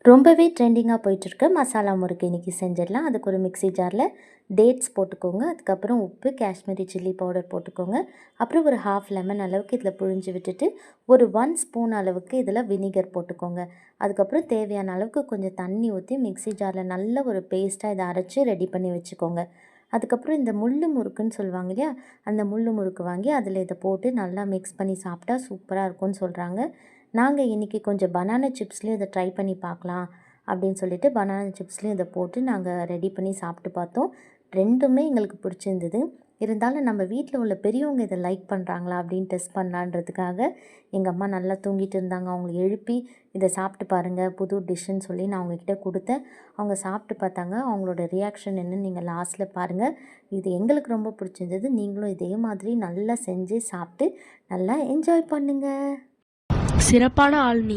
ரொம்பவே ட்ரெண்டிங்காக போயிட்டுருக்க மசாலா முறுக்கு இன்றைக்கி செஞ்சிடலாம். அதுக்கு ஒரு மிக்ஸி ஜாரில் டேட்ஸ் போட்டுக்கோங்க. அதுக்கப்புறம் உப்பு, காஷ்மீரி சில்லி பவுடர் போட்டுக்கோங்க. அப்புறம் ஒரு ஹாஃப் லெமன் அளவுக்கு இதில் புழிஞ்சு விட்டுட்டு ஒரு 1 ஸ்பூன் அளவுக்கு இதில் வினிகர் போட்டுக்கோங்க. அதுக்கப்புறம் தேவையான அளவுக்கு கொஞ்சம் தண்ணி ஊற்றி மிக்ஸி ஜாரில் நல்ல ஒரு பேஸ்ட்டாக இதை அரைச்சி ரெடி பண்ணி வச்சுக்கோங்க. அதுக்கப்புறம் இந்த முள்ளு முறுக்குன்னு சொல்லுவாங்க இல்லையா, அந்த முள்ளு முறுக்கு வாங்கி அதில் இதை போட்டு நல்லா மிக்ஸ் பண்ணி சாப்பிட்டா சூப்பராக இருக்கும்னு சொல்கிறாங்க. நாங்கள் இன்றைக்கி கொஞ்சம் பனானா சிப்ஸ்லேயும் இதை ட்ரை பண்ணி பார்க்கலாம் அப்படின்னு சொல்லிட்டு பனானா சிப்ஸ்லேயும் இதை போட்டு நாங்கள் ரெடி பண்ணி சாப்பிட்டு பார்த்தோம். ரெண்டுமே எங்களுக்கு பிடிச்சிருந்தது. இருந்தாலும் நம்ம வீட்டில் உள்ள பெரியவங்க இதை லைக் பண்ணுறாங்களா அப்படின்னு டெஸ்ட் பண்ணலான்றதுக்காக எங்கள் அம்மா நல்லா தூங்கிட்டு இருந்தாங்க. அவங்கள எழுப்பி இதை சாப்பிட்டு பாருங்கள் புது டிஷ்ஷுன்னு சொல்லி நான் அவங்கக்கிட்ட கொடுத்தேன். அவங்க சாப்பிட்டு பார்த்தாங்க. அவங்களோட ரியாக்ஷன் என்னன்னு நீங்கள் லாஸ்ட்டில் பாருங்கள். இது எங்களுக்கு ரொம்ப பிடிச்சிருந்தது. நீங்களும் இதே மாதிரி நல்லா செஞ்சு சாப்பிட்டு நல்லா என்ஜாய் பண்ணுங்கள். சிறப்பான ஆள் நீ.